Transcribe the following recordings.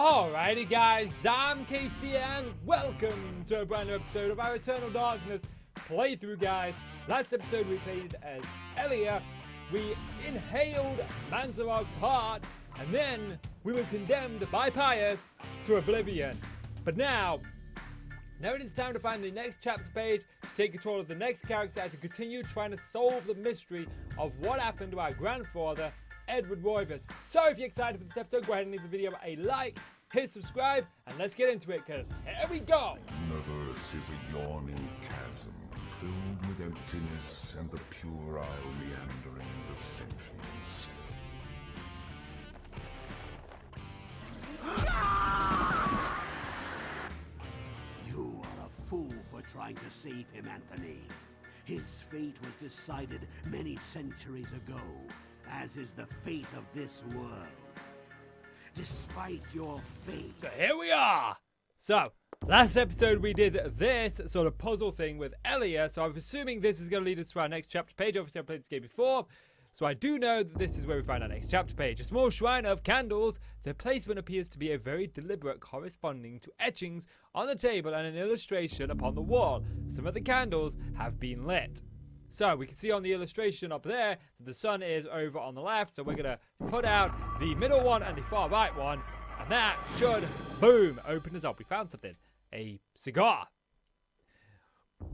Alrighty guys, I'm KC and welcome to a brand new episode of our Eternal Darkness playthrough, guys. Last episode we played as Elia, we inhaled Manzarok's heart, and then we were condemned by Pius to oblivion. But now it is time to find the next chapter page to take control of the next character and to continue trying to solve the mystery of what happened to our grandfather, Edward Roivas. So if you're excited for this episode, go ahead and leave the video a like, hit subscribe, and let's get into it, because here we go! The universe is a yawning chasm, filled with emptiness and the puerile meanderings of sentience. You are a fool for trying to save him, Anthony. His fate was decided many centuries ago, as is the fate of this world. Despite your fate... So here we are! So, last episode we did this sort of puzzle thing with Elia, so I'm assuming this is going to lead us to our next chapter page. Obviously I've played this game before, so I do know that this is where we find our next chapter page. A small shrine of candles. Their placement appears to be a very deliberate, corresponding to etchings on the table and an illustration upon the wall. Some of the candles have been lit. So we can see on the illustration up there that the sun is over on the left. So we're going to put out the middle one and the far right one. And that should, boom, open us up. We found something. A cigar.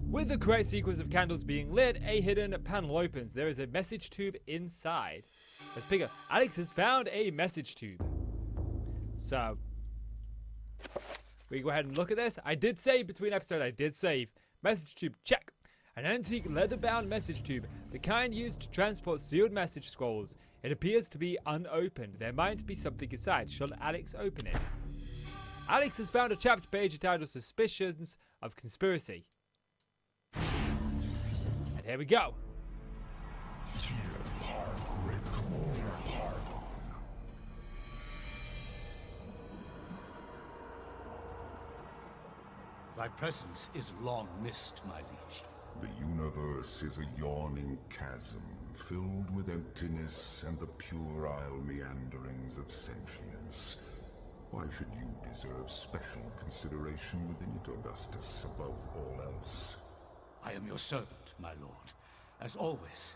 With the correct sequence of candles being lit, a hidden panel opens. There is a message tube inside. Let's pick up. Alex has found a message tube. So we go ahead and look at this. I did save between episodes. I did save. Message tube, check. An antique leather-bound message tube, the kind used to transport sealed message scrolls. It appears to be unopened. There might be something inside. Shall Alex open it? Alex has found a chapter page entitled Suspicions of Conspiracy. And here we go. Thy presence is long missed, my liege. The universe is a yawning chasm, filled with emptiness and the puerile meanderings of sentience. Why should you deserve special consideration within it, Augustus, above all else? I am your servant, my lord. As always,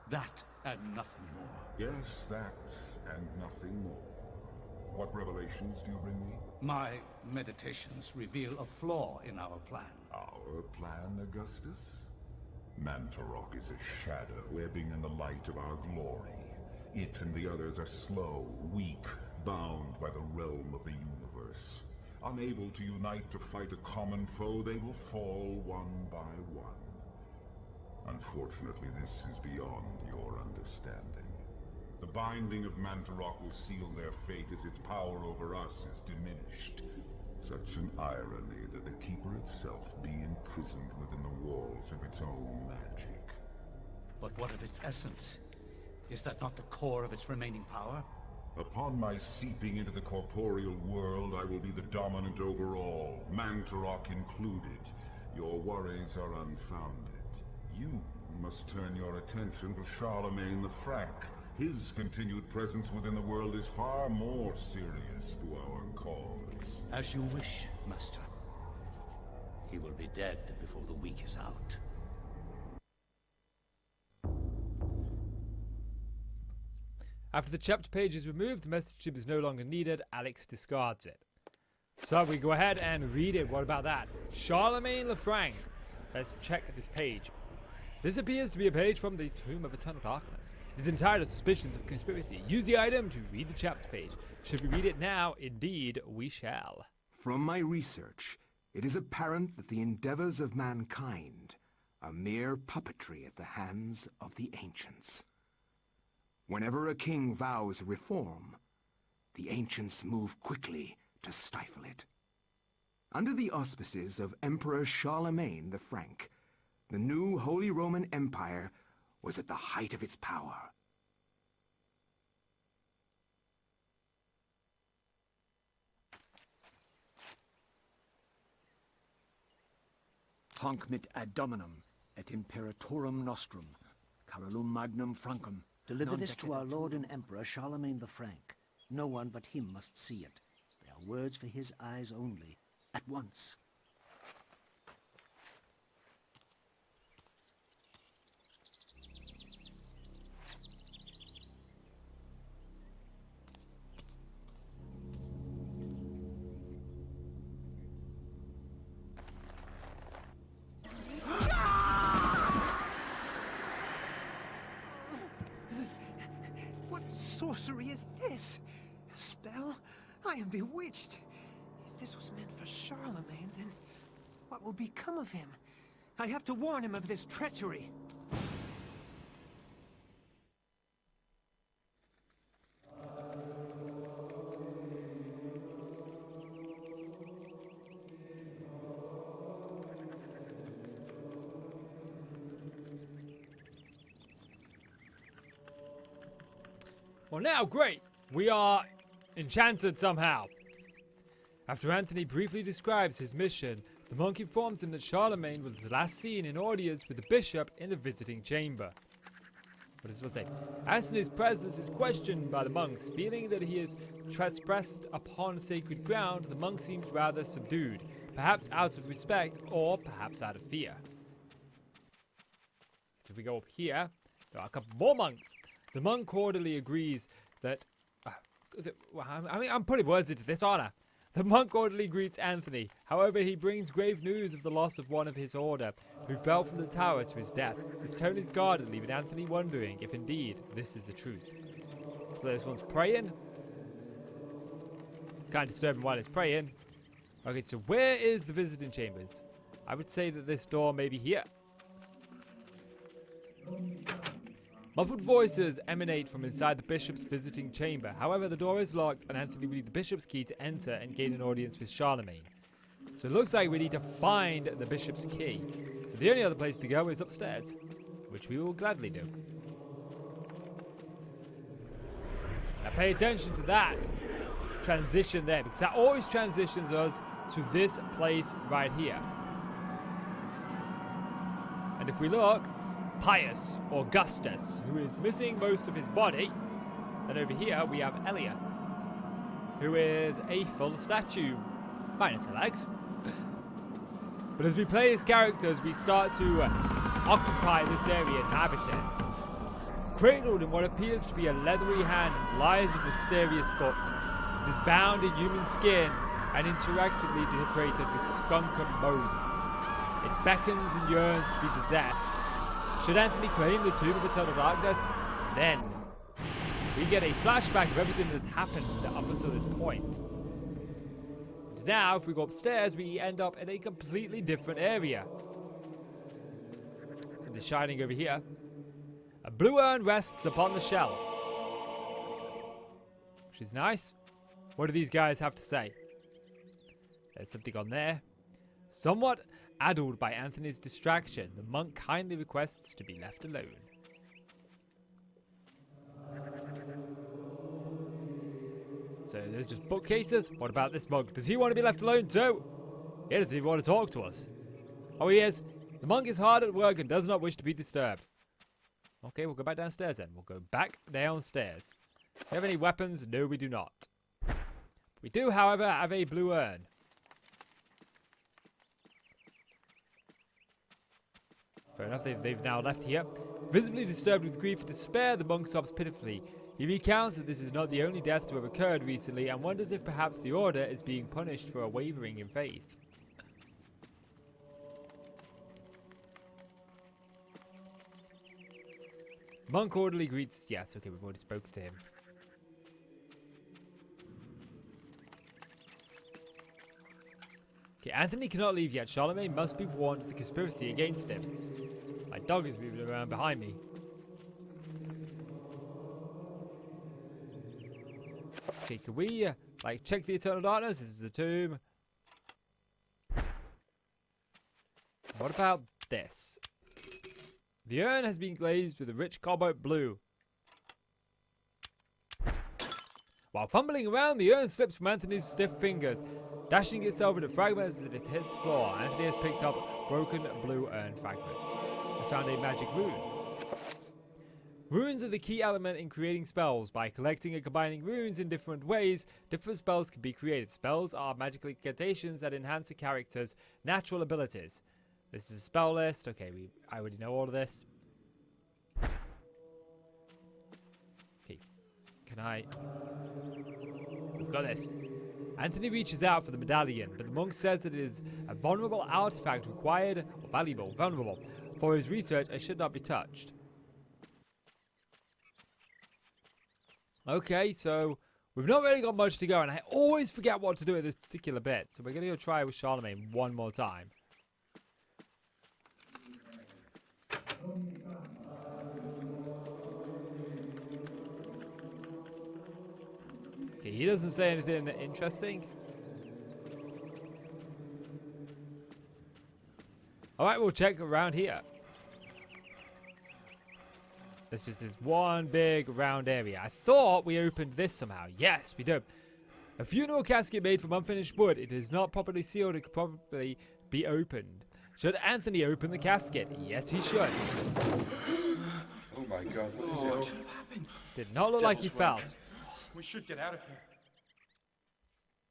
that and nothing more. Yes, that and nothing more. What revelations do you bring me? My meditations reveal a flaw in our plan. Our plan, Augustus? Mantarok is a shadow ebbing in the light of our glory. It and the others are slow, weak, bound by the realm of the universe. Unable to unite to fight a common foe, they will fall one by one. Unfortunately, this is beyond your understanding. The binding of Mantarok will seal their fate as its power over us is diminished. Such an irony that the Keeper itself be imprisoned within the walls of its own magic. But what of its essence? Is that not the core of its remaining power? Upon my seeping into the corporeal world, I will be the dominant over all, Mantarok included. Your worries are unfounded. You must turn your attention to Charlemagne the Frank. His continued presence within the world is far more serious to our cause. As you wish, Master. He will be dead before the week is out. After the chapter page is removed, the message tube is no longer needed. Alex discards it. So we go ahead and read it. What about that? Charlemagne Lefranc. Let's check this page. This appears to be a page from the Tomb of Eternal Darkness. It is entitled Suspicions of Conspiracy. Use the item to read the chapter page. Should we read it now? Indeed, we shall. From my research, it is apparent that the endeavors of mankind are mere puppetry at the hands of the ancients. Whenever a king vows reform, the ancients move quickly to stifle it. Under the auspices of Emperor Charlemagne the Frank, the new Holy Roman Empire was at the height of its power. Hanc mit ad dominum et imperatorum nostrum, Carolum magnum Francum. Deliver non this to our decedent Lord and Emperor Charlemagne the Frank. No one but him must see it. They words for his eyes only, at once. What sorcery is this? A spell? I am bewitched. If this was meant for Charlemagne, then what will become of him? I have to warn him of this treachery. Well, now, great! We are enchanted somehow. After Anthony briefly describes his mission, the monk informs him that Charlemagne was last seen in audience with the bishop in the visiting chamber. What does this one say? Anthony's presence is questioned by the monks. Feeling that he is trespassed upon sacred ground, the monk seems rather subdued, perhaps out of respect or perhaps out of fear. So if we go up here, there are a couple more monks. The monk cordially agrees that... I'm putting words into this, aren't I? The monk cordially greets Anthony. However, he brings grave news of the loss of one of his order, who fell from the tower to his death. His tone is guarded, leaving Anthony wondering if indeed this is the truth. So this one's praying. Can't disturb him while he's praying. Okay, so where is the visiting chambers? I would say that this door may be here. Muffled voices emanate from inside the bishop's visiting chamber. However, the door is locked and Anthony will need the bishop's key to enter and gain an audience with Charlemagne. So it looks like we need to find the bishop's key. So the only other place to go is upstairs, which we will gladly do. Now pay attention to that transition there, because that always transitions us to this place right here. And if we look, Pius Augustus, who is missing most of his body. And over here we have Elia, who is a full statue, minus her legs. But as we play as characters, we start to occupy this area inhabited. Cradled in what appears to be a leathery hand lies a mysterious book. It is bound in human skin and interactively decorated with skunkum bones. It beckons and yearns to be possessed. Should Anthony claim the Tomb of Eternal Darkness, then we get a flashback of everything that has happened up until this point. And now, if we go upstairs, we end up in a completely different area. The Shining over here. A blue urn rests upon the shelf, which is nice. What do these guys have to say? There's something on there. Somewhat addled by Anthony's distraction, the monk kindly requests to be left alone. So there's just bookcases. What about this monk? Does he want to be left alone too? He doesn't even want to talk to us. Oh, he is. The monk is hard at work and does not wish to be disturbed. Okay, we'll go back downstairs then. We'll go back downstairs. Do we have any weapons? No, we do not. We do, however, have a blue urn. Fair enough, they've now left here. Visibly disturbed with grief and despair, the monk sobs pitifully. He recounts that this is not the only death to have occurred recently and wonders if perhaps the order is being punished for a wavering in faith. Monk orderly greets... Yes, okay, we've already spoken to him. Okay, Anthony cannot leave yet. Charlemagne must be warned of the conspiracy against him. My dog is moving around behind me. Okay, can we, check the Eternal Darkness? This is the tomb. What about this? The urn has been glazed with a rich cobalt blue. While fumbling around, the urn slips from Anthony's stiff fingers, dashing itself into fragments as it hits the floor. Anthony has picked up broken blue urn fragments. Has found a magic rune. Runes are the key element in creating spells. By collecting and combining runes in different ways, different spells can be created. Spells are magical incantations that enhance a character's natural abilities. This is a spell list. Okay, I already know all of this. Okay, can I... We've got this. Anthony reaches out for the medallion, but the monk says that it is a vulnerable artifact required, or vulnerable, for his research and should not be touched. Okay, so we've not really got much to go, and I always forget what to do at this particular bit. So we're going to go try with Charlemagne one more time. Okay, he doesn't say anything interesting. Alright, we'll check around here. This is this one big round area. I thought we opened this somehow. Yes, we do. A funeral casket made from unfinished wood. It is not properly sealed. It could probably be opened. Should Anthony open the casket? Yes, he should. Oh my God, what is it? Did not look like he fell. We should get out of here.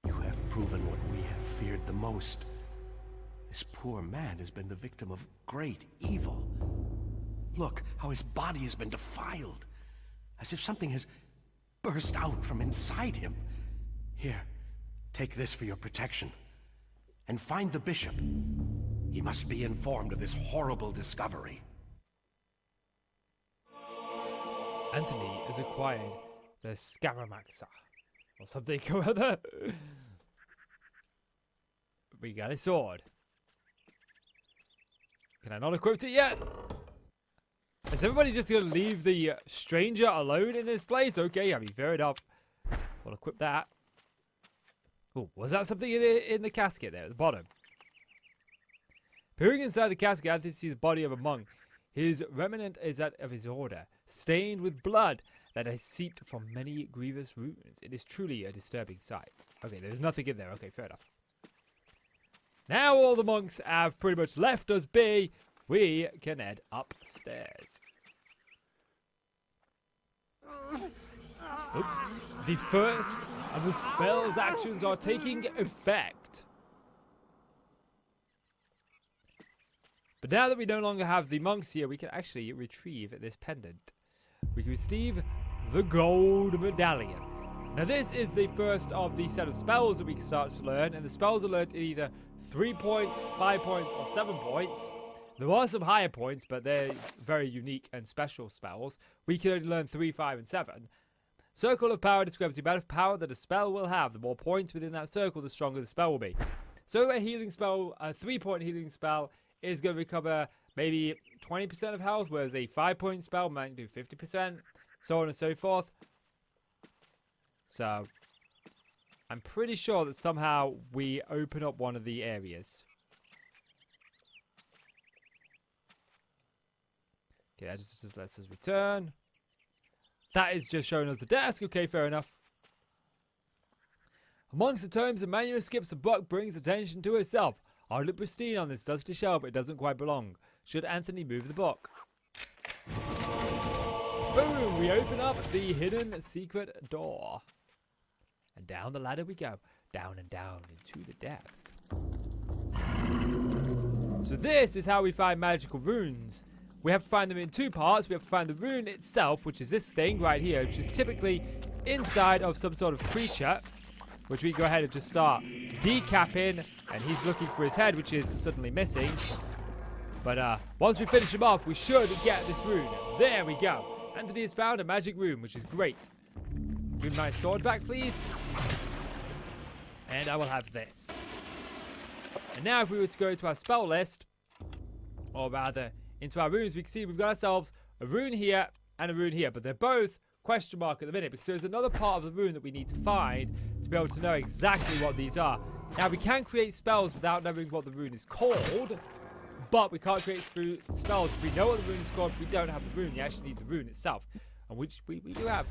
You have proven what we have feared the most. This poor man has been the victim of great evil. Look how his body has been defiled, as if something has burst out from inside him. Here, take this for your protection. And find the bishop. He must be informed of this horrible discovery. Anthony has acquired the Scaramaxa, or something or other. We got a sword. Can I not equip it yet? Is everybody just going to leave the stranger alone in this place? Okay, I mean, fair enough. We'll equip that. Oh, was that something in the casket there at the bottom? Peering inside the casket, Anthony sees the body of a monk. His remnant is that of his order, stained with blood that has seeped from many grievous wounds. It is truly a disturbing sight. Okay, there's nothing in there. Okay, fair enough. Now all the monks have pretty much left us be. We can head upstairs. The first of the spell's actions are taking effect. But now that we no longer have the monks here, we can actually retrieve this pendant. We can receive the gold medallion. Now this is the first of the set of spells that we can start to learn, and the spells are learned in either 3 points, 5 points, or 7 points. There are some higher points, but they're very unique and special spells. We can only learn 3, 5, and 7. Circle of Power describes the amount of power that a spell will have. The more points within that circle, the stronger the spell will be. So a healing spell, a 3-point healing spell, is going to recover maybe 20% of health, whereas a 5-point spell might do 50%, so on and so forth. So, I'm pretty sure that somehow we open up one of the areas. Okay, that just lets us return. That is just showing us the desk. Okay, fair enough. Amongst the tomes and manuscripts, the book brings attention to herself. I look pristine on this dusty shelf, but it doesn't quite belong. Should Anthony move the book? Boom! We open up the hidden secret door. And down the ladder we go. Down and down into the depth. So this is how we find magical runes. We have to find them in 2 parts. We have to find the rune itself, which is this thing right here, which is typically inside of some sort of creature, which we go ahead and just start decapping, and he's looking for his head, which is suddenly missing. But once we finish him off, we should get this rune. There we go. Anthony has found a magic rune, which is great. Give me my sword back, please. And I will have this. And now if we were to go to our spell list, or rather into our runes, we can see we've got ourselves a rune here and a rune here, but they're both question mark at the minute because there's another part of the rune that we need to find to be able to know exactly what these are. Now we can create spells without knowing what the rune is called, but we can't create spells if we know what the rune is called. We don't have the rune. You actually need the rune itself, and which we do have.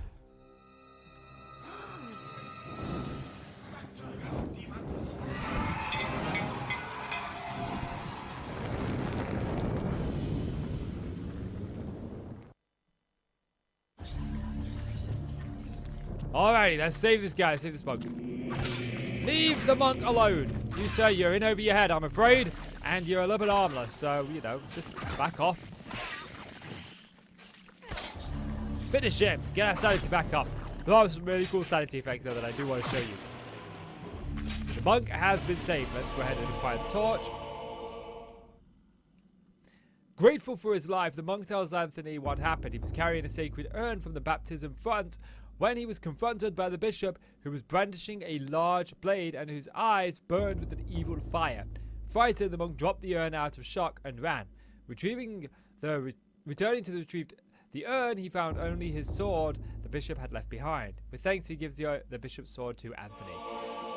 Alrighty, let's save this guy. Save this monk. Leave the monk alone. You, sir, you're in over your head, I'm afraid. And you're a little bit armless, so, you know, just back off. Finish him. Get our sanity back up. There are some really cool sanity effects, though, that I do want to show you. The monk has been saved. Let's go ahead and acquire the torch. Grateful for his life, the monk tells Anthony what happened. He was carrying a sacred urn from the baptism font when he was confronted by the bishop, who was brandishing a large blade and whose eyes burned with an evil fire. Frightened, the monk dropped the urn out of shock and ran. Returning to retrieve the urn, he found only his sword the bishop had left behind. With thanks, he gives the bishop's sword to Anthony.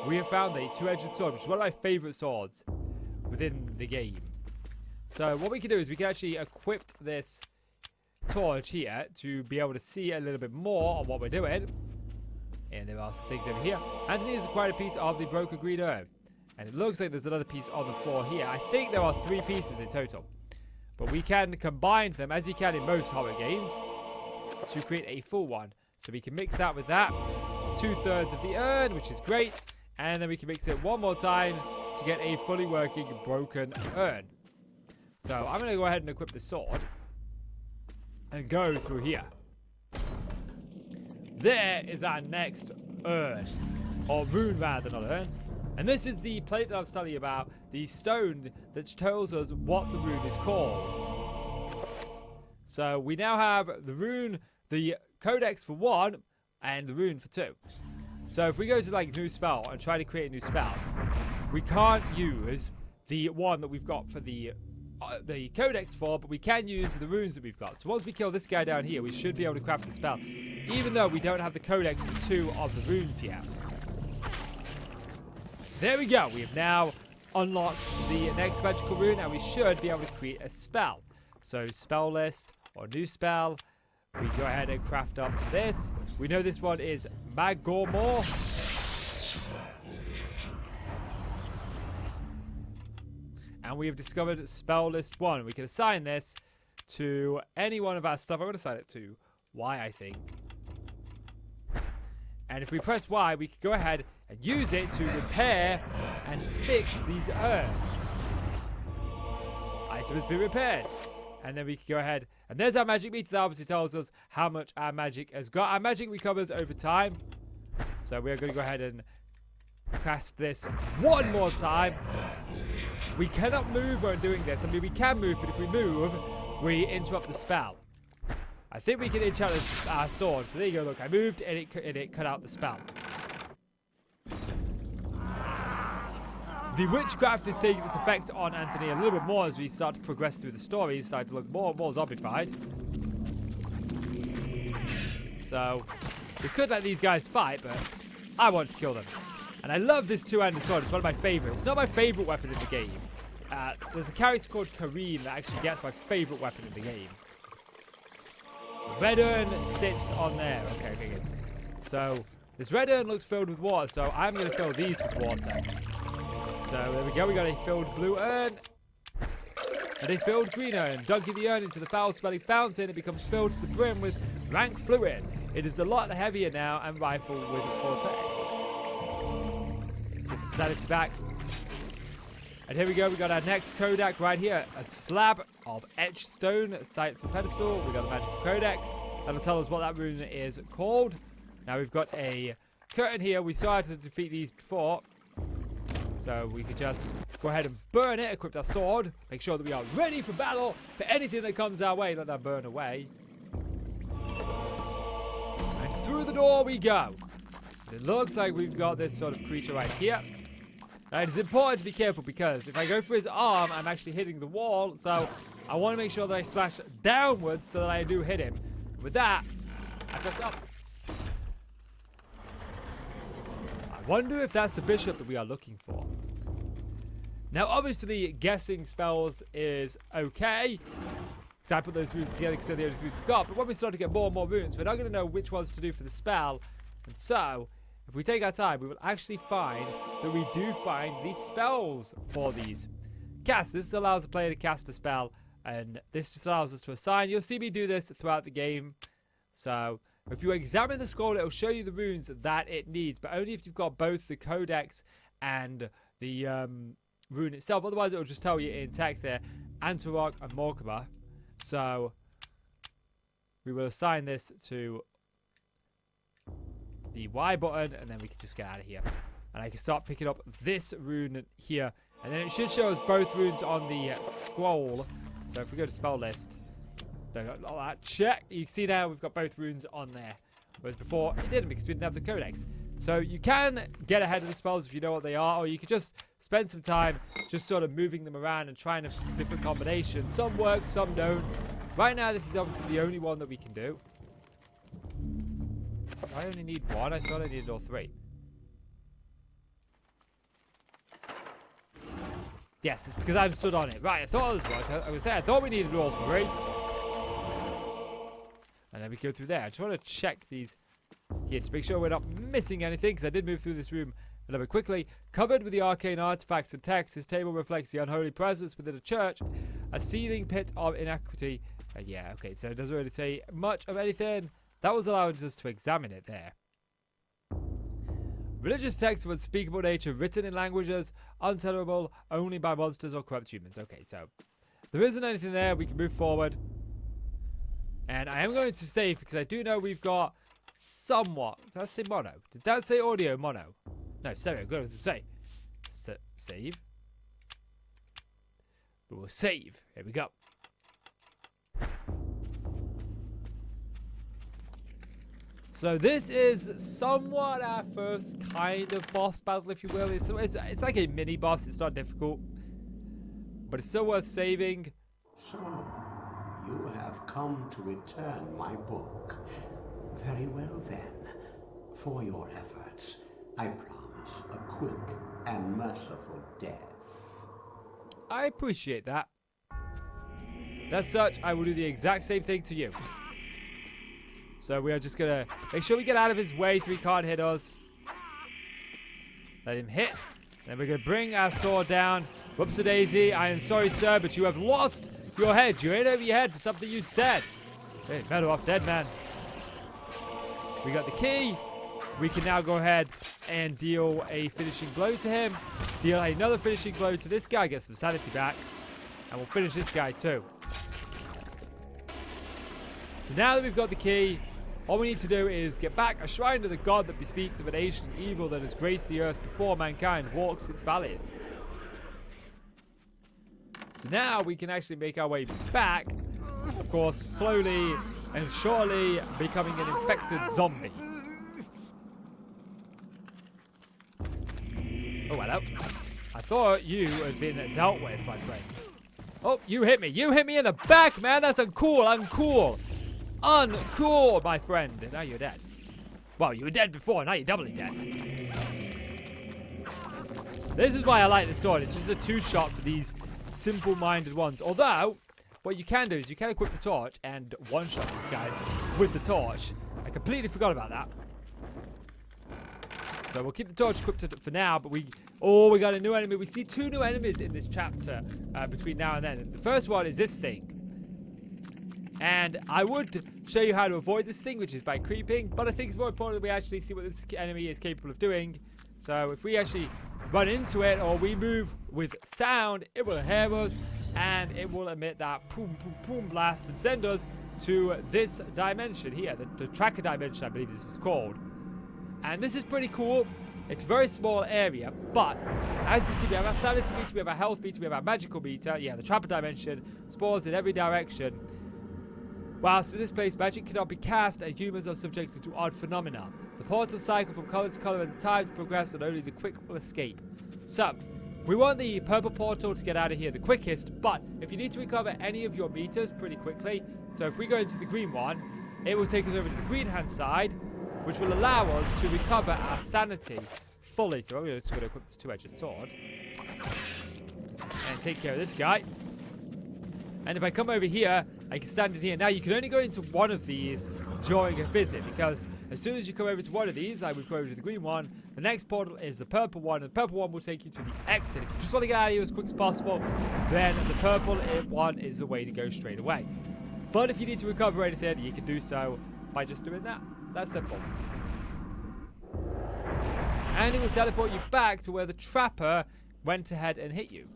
We have found a two-edged sword, which is one of my favourite swords within the game. So what we can do is we can actually equip this torch here to be able to see a little bit more of what we're doing. And there are some things over here. Anthony has acquired a piece of the broken green urn. And it looks like there's another piece on the floor here. I think there are 3 pieces in total. But we can combine them, as you can in most horror games, to create a full one. So we can mix that with that. 2/3 of the urn, which is great. And then we can mix it one more time to get a fully working broken urn. So I'm going to go ahead and equip the sword. And go through here. There is our next urn. Or rune rather, not urn. And this is the plate that I was telling you about. The stone that tells us what the rune is called. So we now have the rune, the codex for 1, and the rune for 2. So if we go to like new spell and try to create a new spell, we can't use the one that we've got for the codex for, but we can use the runes that we've got. So once we kill this guy down here, we should be able to craft the spell, even though we don't have the codex for 2 of the runes yet. There we go. We have now unlocked the next magical rune, and we should be able to create a spell. So spell list or new spell. We go ahead and craft up this. We know this one is Magormor. And we have discovered spell list 1. We can assign this to any one of our stuff. I'm going to assign it to Y, I think. And if we press Y, we can go ahead and use it to repair and fix these urns. Item has been repaired. And then we can go ahead. And there's our magic meter that obviously tells us how much our magic has got. Our magic recovers over time. So we're going to go ahead and cast this one more time. We cannot move when doing this. I mean, we can move, but if we move, we interrupt the spell. I think we can enchant our sword. So there you go. Look, I moved and it cut out the spell. The witchcraft is taking its effect on Anthony a little bit more as we start to progress through the story. He's starting to look more and more zombified. So we could let these guys fight, but I want to kill them. And I love this two-handed sword. It's one of my favorites. It's not my favorite weapon in the game. There's a character called Kareem that actually gets my favorite weapon in the game. Red urn sits on there. Okay, good. So this red urn looks filled with water, so I'm going to fill these with water. So there we go. We got a filled blue urn and a filled green urn. Dunking the urn into the foul-smelling fountain, it becomes filled to the brim with rank fluid. It is a lot heavier now and rifled with forte. Get some sanity back. And here we go. We got our next Kodak right here. A slab of etched stone site for pedestal. We got the magical Kodak. That'll tell us what that rune is called. Now we've got a curtain here. We saw how to defeat these before. So we could just go ahead and burn it, equip our sword, make sure that we are ready for battle for anything that comes our way. Let that burn away. And through the door we go. It looks like we've got this sort of creature right here. Now it is important to be careful because if I go for his arm, I'm actually hitting the wall. So I want to make sure that I slash downwards so that I do hit him. With that, I press up. I wonder if that's the bishop that we are looking for. Now, obviously, guessing spells is okay. Because I put those runes together because they're the only 3 we've got. But when we start to get more and more runes, we're not going to know which ones to do for the spell. And so, if we take our time, we will actually find that we do find the spells for these. Cast. This allows the player to cast a spell. And this just allows us to assign. You'll see me do this throughout the game. So, If you examine the scroll, it'll show you the runes that it needs, but only if you've got both the codex and the rune itself. Otherwise, it'll just tell you in text there, Antarok and Morkaba. So we will assign this to the Y button, and then we can just get out of here. And I can start picking up this rune here, and then it should show us both runes on the scroll. So if we go to spell list, all that check, you can see now we've got both runes on there, whereas before it didn't because we didn't have the codex. So you can get ahead of the spells if you know what they are, or you could just spend some time just sort of moving them around and trying different combinations. Some work, some don't. Right now, this is obviously the only one that we can do. I only need one. I thought I needed all three. Yes, it's because I've stood on it. Right, I thought I was right. I was there. I thought we needed all three. And then we go through there. I just want to check these here to make sure we're not missing anything, because I did move through this room a little bit quickly. Covered with the arcane artifacts and texts, this table reflects the unholy presence within a church, a seething pit of inequity. Yeah, okay, so it doesn't really say much of anything. That was allowing us to examine it there. Religious texts of unspeakable nature, written in languages untenable only by monsters or corrupt humans. Okay, so there isn't anything there. We can move forward. And I am going to save because I do know we've got somewhat. Did that say mono? Did that say audio mono? No, stereo. Good as to say. Save. We will save. Here we go. So this is somewhat our first kind of boss battle, if you will. It's like a mini boss. It's not difficult, but it's still worth saving. So, you have come to return my book. Very well then. For your efforts, I promise a quick and merciful death. I appreciate that. As such, I will do the exact same thing to you. So we are just going to make sure we get out of his way so he can't hit us. Let him hit. Then we're going to bring our sword down. Whoops-a-daisy. I am sorry, sir, but you have lost your head. You're in over your head for something you said. Hey, better off dead, man. We got the key. We can now go ahead and deal a finishing blow to him. Deal another finishing blow to this guy. Get some sanity back. And we'll finish this guy too. So now that we've got the key, all we need to do is get back a shrine to the god that bespeaks of an ancient evil that has graced the earth before mankind walked its valleys. So now we can actually make our way back, of course, slowly and surely becoming an infected zombie. Oh, hello. I thought you had been dealt with, my friend. Oh, you hit me. You hit me in the back, man. That's uncool. Uncool. Uncool, my friend. And now you're dead. Well, you were dead before. Now you're doubly dead. This is why I like the sword. It's just a two-shot for these simple-minded ones. Although, what you can do is you can equip the torch and one-shot these guys with the torch. I completely forgot about that. So we'll keep the torch equipped for now, but we got a new enemy. We see two new enemies in this chapter between now and then. And the first one is this thing. And I would show you how to avoid this thing, which is by creeping, but I think it's more important that we actually see what this enemy is capable of doing. So if we actually run into it or we move with sound, it will hear us and it will emit that boom, boom, boom blast and send us to this dimension here, the tracker dimension, I believe this is called. And this is pretty cool. It's a very small area, but as you see, we have our sanity meter, we have our health meter, we have our magical meter. Yeah, the trapper dimension, spores in every direction. Whilst in this place, magic cannot be cast and humans are subjected to odd phenomena. The portals cycle from color to color and the time to progress, and only the quick will escape. So, we want the purple portal to get out of here the quickest, but if you need to recover any of your meters pretty quickly, so if we go into the green one, it will take us over to the green hand side, which will allow us to recover our sanity fully. So we're just going to equip this two-edged sword and take care of this guy. And if I come over here, I can stand in here. Now, you can only go into one of these during a visit, because as soon as you come over to one of these, I would go over to the green one. The next portal is the purple one, and the purple one will take you to the exit. If you just want to get out of here as quick as possible, then the purple one is the way to go straight away. But if you need to recover anything, you can do so by just doing that. that simple. And it will teleport you back to where the trapper went ahead and hit you.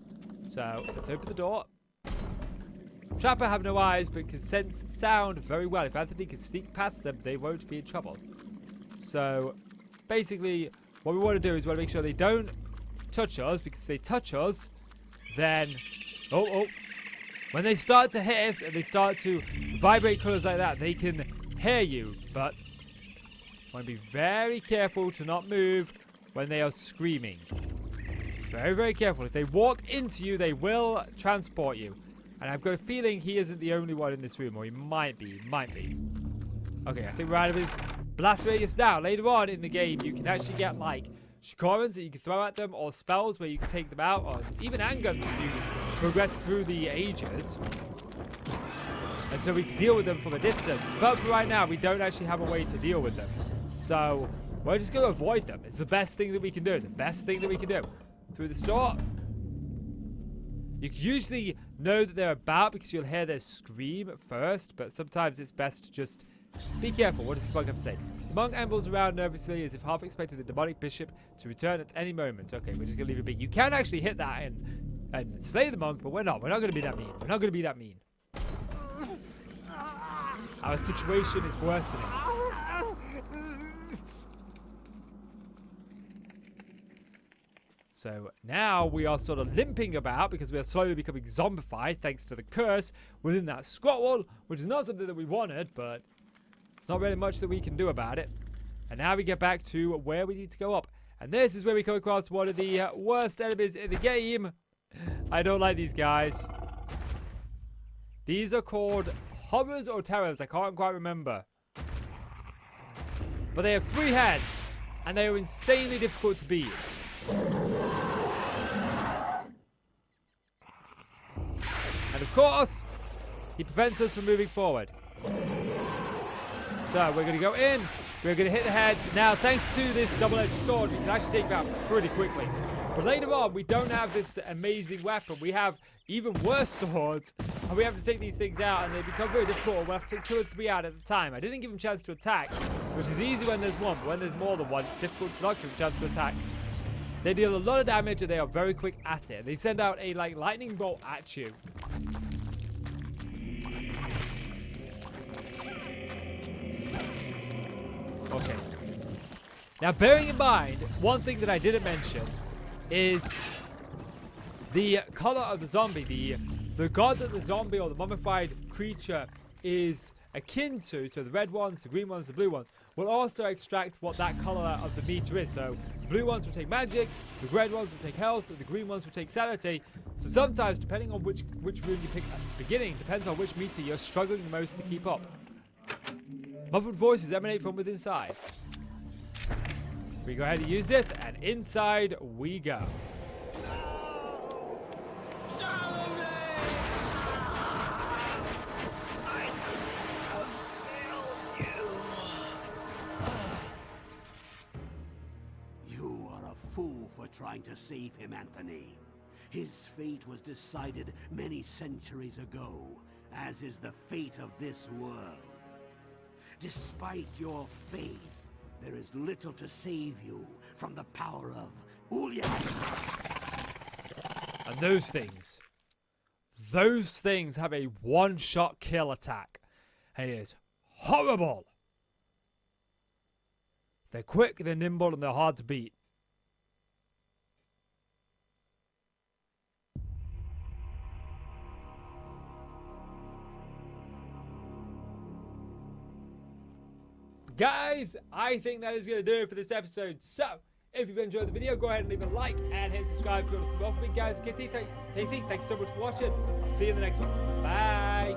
So let's open the door. Trapper have no eyes but can sense sound very well. If Anthony can sneak past them, they won't be in trouble. So basically what we want to do is we want to make sure they don't touch us, because if they touch us, then when they start to hit us and they start to vibrate colors like that, they can hear you. But want to be very careful to not move when they are screaming. Very, very careful. If they walk into you, they will transport you. And I've got a feeling he isn't the only one in this room, or he might be. Okay, I think we're out of his blast radius now. Later on in the game, you can actually get like shikorans that you can throw at them, or spells where you can take them out, or even handguns as you progress through the ages. And so we can deal with them from a distance. But for right now, we don't actually have a way to deal with them. So we're just going to avoid them. It's the best thing that we can do. The best thing that we can do. Through the store. You can usually know that they're about because you'll hear their scream at first, but sometimes it's best to just be careful. What does this monk have to say? The monk ambles around nervously as if half expecting the demonic bishop to return at any moment. Okay, we're just going to leave it be. You can actually hit that and slay the monk, but we're not. We're not going to be that mean. We're not going to be that mean. Our situation is worsening. So now we are sort of limping about because we are slowly becoming zombified thanks to the curse within that squat wall, which is not something that we wanted, but it's not really much that we can do about it. And now we get back to where we need to go up. And this is where we come across one of the worst enemies in the game. I don't like these guys. These are called horrors or terrors. I can't quite remember. But they have 3 heads, and they are insanely difficult to beat. And of course, he prevents us from moving forward. So we're going to go in. We're going to hit the heads. Now, thanks to this double-edged sword, we can actually take them out pretty quickly. But later on, we don't have this amazing weapon. We have even worse swords. And we have to take these things out, and they become very difficult. We'll have to take 2 or 3 out at a time. I didn't give them a chance to attack, which is easy when there's one. But when there's more than one, it's difficult to not give them a chance to attack. They deal a lot of damage, and they are very quick at it. They send out a lightning bolt at you. Okay. Now, bearing in mind, one thing that I didn't mention is the color of the zombie. The god that the zombie or the mummified creature is akin to, so the red ones, the green ones, the blue ones, will also extract what that color of the meter is. So the blue ones will take magic, the red ones will take health, the green ones will take sanity. So sometimes, depending on which room you pick at the beginning, depends on which meter you're struggling the most to keep up. Muffled voices emanate from within inside. We go ahead and use this, and inside we go. You are a fool for trying to save him, Anthony. His fate was decided many centuries ago, as is the fate of this world. Despite your faith, there is little to save you from the power of Ulya. And those things have a one-shot kill attack. And it is horrible. They're quick, they're nimble, and they're hard to beat. Guys, I think that is going to do it for this episode. So, if you've enjoyed the video, go ahead and leave a like and hit subscribe if you want to see more from me, guys. Casey, thanks so much for watching. I'll see you in the next one. Bye.